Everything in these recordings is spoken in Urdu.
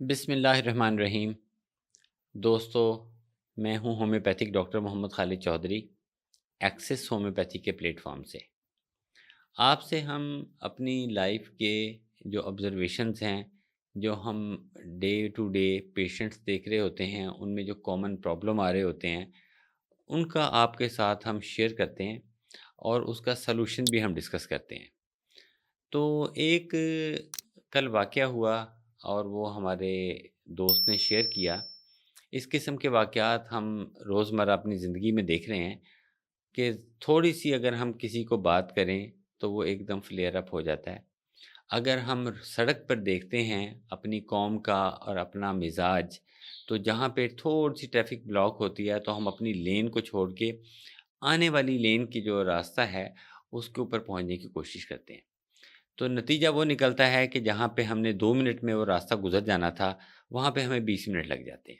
بسم اللہ الرحمن الرحیم۔ دوستو، میں ہوں ہومیوپیتھک ڈاکٹر محمد خالد چودھری، ایکسس ہومیوپیتھی کے پلیٹ فارم سے۔ آپ سے ہم اپنی لائف کے جو آبزرویشنز ہیں، جو ہم ڈے ٹو ڈے پیشنٹس دیکھ رہے ہوتے ہیں، ان میں جو کامن پرابلم آ رہے ہوتے ہیں، ان کا آپ کے ساتھ ہم شیئر کرتے ہیں اور اس کا سلوشن بھی ہم ڈسکس کرتے ہیں۔ تو ایک کل واقعہ ہوا اور وہ ہمارے دوست نے شیئر کیا۔ اس قسم کے واقعات ہم روزمرہ اپنی زندگی میں دیکھ رہے ہیں کہ تھوڑی سی اگر ہم کسی کو بات کریں تو وہ ایک دم فلیئر اپ ہو جاتا ہے۔ اگر ہم سڑک پر دیکھتے ہیں اپنی قوم کا اور اپنا مزاج، تو جہاں پہ تھوڑی سی ٹریفک بلاک ہوتی ہے تو ہم اپنی لین کو چھوڑ کے آنے والی لین کی جو راستہ ہے اس کے اوپر پہنچنے کی کوشش کرتے ہیں۔ تو نتیجہ وہ نکلتا ہے کہ جہاں پہ ہم نے 2 منٹ میں وہ راستہ گزر جانا تھا، وہاں پہ ہمیں 20 منٹ لگ جاتے ہیں۔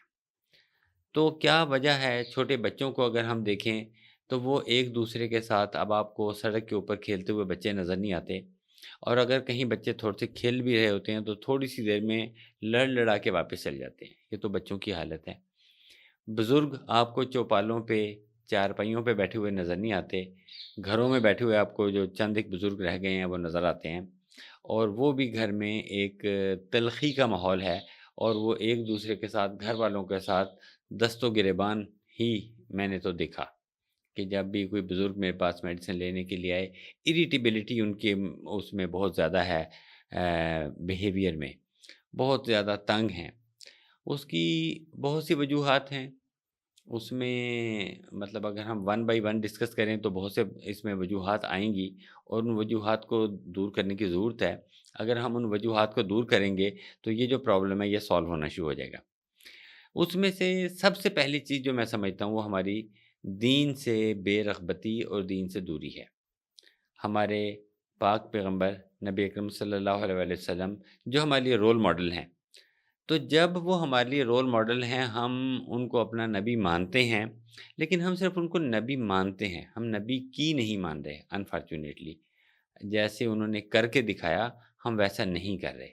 تو کیا وجہ ہے؟ چھوٹے بچوں کو اگر ہم دیکھیں تو وہ ایک دوسرے کے ساتھ، اب آپ کو سڑک کے اوپر کھیلتے ہوئے بچے نظر نہیں آتے، اور اگر کہیں بچے تھوڑے سے کھیل بھی رہے ہوتے ہیں تو تھوڑی سی دیر میں لڑ لڑا کے واپس چل جاتے ہیں۔ یہ تو بچوں کی حالت ہے۔ بزرگ آپ کو چوپالوں پہ، چارپائیوں پہ بیٹھے ہوئے نظر نہیں آتے، گھروں میں بیٹھے ہوئے آپ کو جو چند ایک بزرگ رہ گئے ہیں وہ نظر آتے ہیں، اور وہ بھی گھر میں ایک تلخی کا ماحول ہے، اور وہ ایک دوسرے کے ساتھ، گھر والوں کے ساتھ دست و گریبان ہی میں نے تو دیکھا کہ جب بھی کوئی بزرگ میرے پاس میڈیسن لینے کے لیے آئے، اریٹیبلٹی ان کے اس میں بہت زیادہ ہے، بیہیویئر میں بہت زیادہ تنگ ہیں۔ اس کی بہت سی وجوہات ہیں، اس میں مطلب اگر ہم ون بائی ون ڈسکس کریں تو بہت سے اس میں وجوہات آئیں گی، اور ان وجوہات کو دور کرنے کی ضرورت ہے۔ اگر ہم ان وجوہات کو دور کریں گے تو یہ جو پرابلم ہے یہ سالو ہونا شروع ہو جائے گا۔ اس میں سے سب سے پہلی چیز جو میں سمجھتا ہوں وہ ہماری دین سے بے رغبتی اور دین سے دوری ہے۔ ہمارے پاک پیغمبر نبی اکرم صلی اللہ علیہ وآلہ وسلم جو ہمارے لیے رول ماڈل ہیں، تو جب وہ ہمارے لیے رول ماڈل ہیں، ہم ان کو اپنا نبی مانتے ہیں، لیکن ہم صرف ان کو نبی مانتے ہیں، ہم نبی کی نہیں مان رہے انفارچونیٹلی۔ جیسے انہوں نے کر کے دکھایا، ہم ویسا نہیں کر رہے۔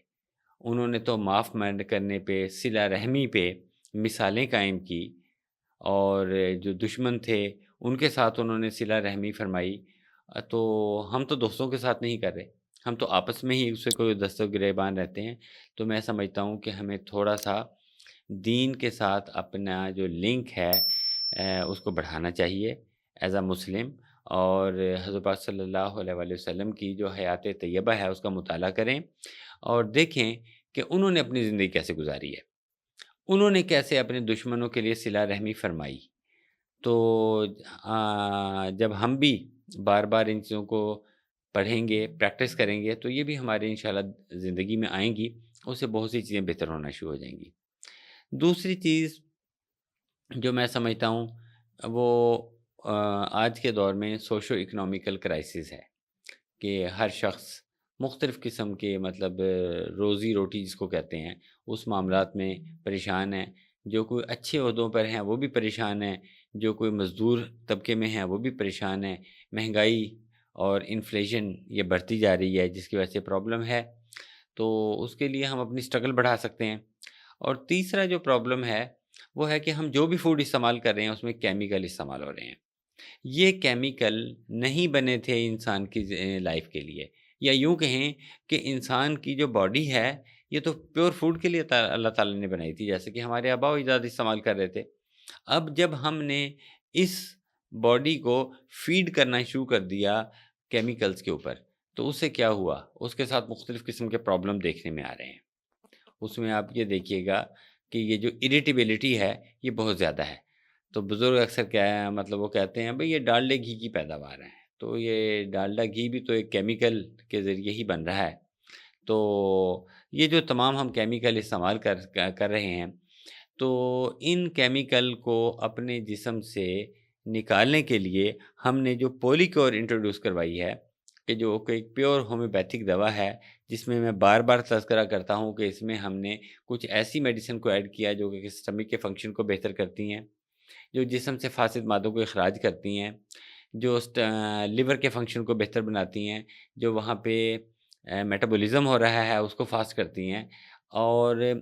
انہوں نے تو معاف کرنے پہ، صلہ رحمی پہ مثالیں قائم کی، اور جو دشمن تھے ان کے ساتھ انہوں نے صلہ رحمی فرمائی۔ تو ہم تو دوستوں کے ساتھ نہیں کر رہے، ہم تو آپس میں ہی اسے کوئی دست و گریبان رہتے ہیں۔ تو میں سمجھتا ہوں کہ ہمیں تھوڑا سا دین کے ساتھ اپنا جو لنک ہے اس کو بڑھانا چاہیے ایز اے مسلم، اور حضرت پاک صلی اللہ علیہ وآلہ وسلم کی جو حیات طیبہ ہے اس کا مطالعہ کریں، اور دیکھیں کہ انہوں نے اپنی زندگی کیسے گزاری ہے، انہوں نے کیسے اپنے دشمنوں کے لیے صلہ رحمی فرمائی۔ تو جب ہم بھی بار بار ان چیزوں کو پڑھیں گے، پریکٹس کریں گے، تو یہ بھی ہمارے انشاءاللہ زندگی میں آئیں گی، اس سے بہت سی چیزیں بہتر ہونا شروع ہو جائیں گی۔ دوسری چیز جو میں سمجھتا ہوں وہ آج کے دور میں سوشو اکنامیکل کرائسس ہے، کہ ہر شخص مختلف قسم کے مطلب روزی روٹی جس کو کہتے ہیں اس معاملات میں پریشان ہیں۔ جو کوئی اچھے عہدوں پر ہیں وہ بھی پریشان ہیں، جو کوئی مزدور طبقے میں ہیں وہ بھی پریشان ہیں۔ مہنگائی اور انفلیشن یہ بڑھتی جا رہی ہے جس کی وجہ سے پرابلم ہے، تو اس کے لیے ہم اپنی سٹرگل بڑھا سکتے ہیں۔ اور تیسرا جو پرابلم ہے وہ ہے کہ ہم جو بھی فوڈ استعمال کر رہے ہیں اس میں کیمیکل استعمال ہو رہے ہیں۔ یہ کیمیکل نہیں بنے تھے انسان کی لائف کے لیے، یا یوں کہیں کہ انسان کی جو باڈی ہے یہ تو پیور فوڈ کے لیے اللہ تعالیٰ نے بنائی تھی، جیسے کہ ہمارے آباء و اجداد استعمال کر رہے تھے۔ اب جب ہم نے اس باڈی کو فیڈ کرنا شروع کر دیا کیمیکلز کے اوپر، تو اس سے کیا ہوا؟ اس کے ساتھ مختلف قسم کے پرابلم دیکھنے میں آ رہے ہیں۔ اس میں آپ یہ دیکھیے گا کہ یہ جو اریٹیبلٹی ہے یہ بہت زیادہ ہے۔ تو بزرگ اکثر کیا ہے، مطلب وہ کہتے ہیں بھئی یہ ڈالڈا گھی کی پیداوار ہے، تو یہ ڈالڈا گھی بھی تو ایک کیمیکل کے ذریعے ہی بن رہا ہے۔ تو یہ جو تمام ہم کیمیکل استعمال کر رہے ہیں، تو ان کیمیکل کو اپنے جسم سے نکالنے کے لیے ہم نے جو پولیکیور انٹروڈیوس کروائی ہے، کہ جو کہ ایک پیور ہومیوپیتھک دوا ہے، جس میں بار بار تذکرہ کرتا ہوں کہ اس میں ہم نے کچھ ایسی میڈیسن کو ایڈ کیا جو کہ سٹمک کے فنکشن کو بہتر کرتی ہیں، جو جسم سے فاسد مادوں کو اخراج کرتی ہیں، جو لیور کے فنکشن کو بہتر بناتی ہیں، جو وہاں پہ میٹابولزم ہو رہا ہے اس کو فاسٹ کرتی ہیں، اور